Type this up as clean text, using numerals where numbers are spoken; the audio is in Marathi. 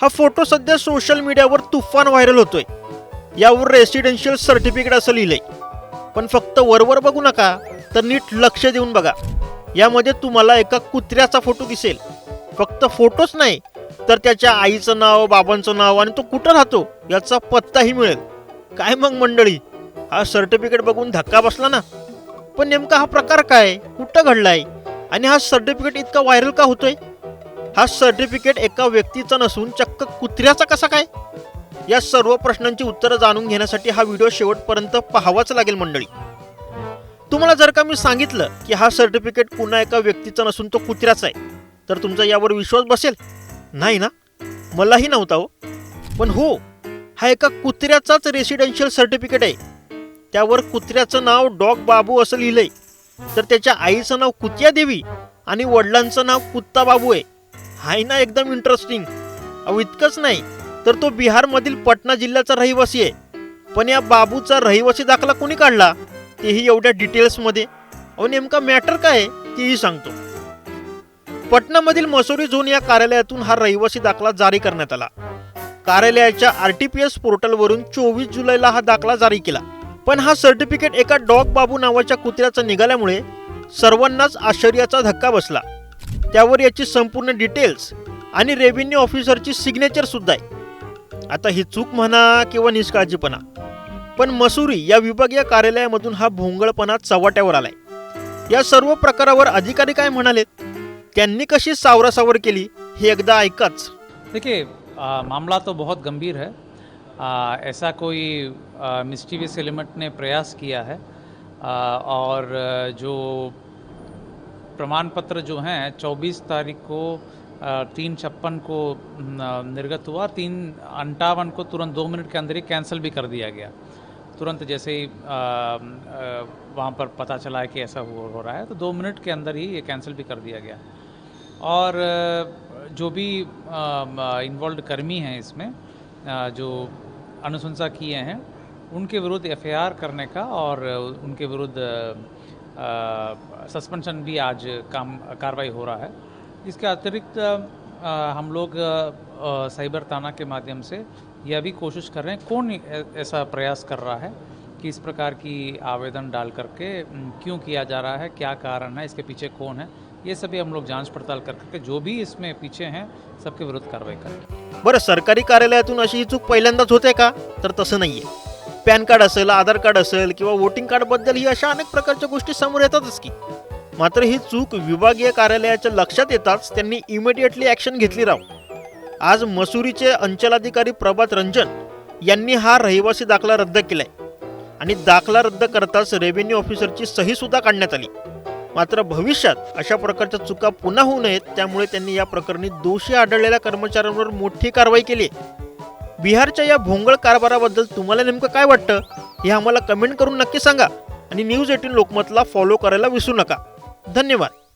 हा फोटो सध्या सोशल मीडियावर तुफान व्हायरल होतोय। यावर रेसिडेन्शियल सर्टिफिकेट असं लिहिलंय, पण फक्त वरवर बघू नका, तर नीट लक्ष देऊन बघा। यामध्ये तुम्हाला एका कुत्र्याचा फोटो दिसेल। फक्त फोटोच नाही, तर त्याच्या आईचं नाव, बाबांचं नाव आणि तो कुठं राहतो याचा पत्ताही मिळेल। काय मग मंडळी, हा सर्टिफिकेट बघून धक्का बसला ना? पण नेमका हा प्रकार काय, कुठं घडलाय आणि हा सर्टिफिकेट इतका व्हायरल का होतोय? हा सर्टिफिकेट एका व्यक्तीचा नसून चक्क कुत्र्याचा कसा काय? या सर्व प्रश्नांची उत्तरं जाणून घेण्यासाठी हा व्हिडिओ शेवटपर्यंत पाहावाच लागेल मंडळी। तुम्हाला जर का मी सांगितलं की हा सर्टिफिकेट पुन्हा एका व्यक्तीचा नसून तो कुत्र्याचा आहे, तर तुमचा यावर विश्वास बसेल? नाही ना? मलाही नव्हता हो। पण हो, हा एका कुत्र्याचाच रेसिडेन्शियल सर्टिफिकेट आहे। त्यावर कुत्र्याचं नाव डॉग बाबू असं लिहिलंय, तर त्याच्या आईचं नाव कुतिया देवी आणि वडिलांचं नाव कुत्ता बाबू आहे। हाय ना एकदम इंटरेस्टिंग। अहो इतकंच नाही, तर तो बिहारमधील पटना जिल्ह्याचा रहिवासी आहे। पण या बाबूचा रहिवासी दाखला कोणी काढला, तेही एवढ्या डिटेल्समध्ये? अहो नेमका मॅटर काय आहे तेही सांगतो। पटनामधील मसोरी झोन या कार्यालयातून हा रहिवासी दाखला जारी करण्यात आला। कार्यालयाच्या RTPS पोर्टलवरून 24 जुलैला हा दाखला जारी केला। पण हा सर्टिफिकेट एका डॉग बाबू नावाच्या कुत्र्याचा निघाल्यामुळे सर्वांनाच आश्चर्याचा धक्का बसला। त्यावर याची संपूर्ण डिटेल्स आणि रेव्हेन्यू ऑफिसरची सिग्नेचर सुद्धा आहे। आता ही चूक म्हणा किंवा निष्काळजीपणा, पण मसुरी या विभागीय कार्यालयामधून हा भोंगळपणा चव्हाट्यावर आलाय। या सर्व प्रकारावर अधिकारी काय म्हणालेत, त्यांनी कशी सावरासावर केली, हे एकदा ऐकाच। देखिए मामला तो बहुत गंभीर है। ऐसा कोई मिस्टीवियस एलिमेंट ने प्रयास किया है और जो प्रमाण पत्र जो हैं 24 तारीख को 3:56 को निर्गत हुआ, 3:58 को तुरंत 2 मिनट के अंदर ही कैंसिल भी कर दिया गया। तुरंत जैसे ही वहाँ पर पता चला है कि ऐसा हो रहा है, तो 2 मिनट के अंदर ही ये कैंसिल भी कर दिया गया। और जो भी इन्वॉल्व कर्मी हैं इसमें, जो अनुशंसा किए हैं, उनके विरुद्ध FIR करने का और उनके विरुद्ध सस्पेंशन भी आज कार्रवाई हो रहा है। इसके अतिरिक्त हम लोग साइबर थाना के माध्यम से यह भी कोशिश कर रहे हैं कौन ऐसा प्रयास कर रहा है कि इस प्रकार की आवेदन डाल करके क्यों किया जा रहा है, क्या कारण है, इसके पीछे कौन है, ये सभी हम लोग जांच पड़ताल करके जो भी इसमें पीछे हैं सबके विरुद्ध कार्रवाई करेंगे। बरं, सरकारी कार्यालयातून अशी ही चूक पहिल्यांदाच होते का? तर तसं नाहीये। पॅन कार्ड असेल, आधार कार्ड असेल किंवा वोटिंग कार्ड बद्दल ही अशा अनेक प्रकारच्या गोष्टी समोर येतातच की। मात्र ही चूक विभागीय कार्यालयाच्या लक्षात येताच त्यांनी इमिडिएटली ॲक्शन घेतली राव। आज मसुरीचे अंचलाधिकारी प्रभात रंजन यांनी हा रहिवासी दाखला रद्द केलाय आणि दाखला रद्द करताच रेव्हेन्यू ऑफिसरची सही सुद्धा काढण्यात आली। मात्र भविष्यात अशा प्रकारच्या चुका पुन्हा होऊ नयेत, त्यामुळे त्यांनी या प्रकरणी दोषी आढळलेल्या कर्मचाऱ्यांवर मोठी कारवाई केली। बिहारच्या या भोंगळ कारभाराबद्दल तुम्हाला नेमकं काय वाटतं, हे आम्हाला कमेंट करून नक्की सांगा आणि न्यूज 18 लोकमतला फॉलो करायला विसरू नका। धन्यवाद।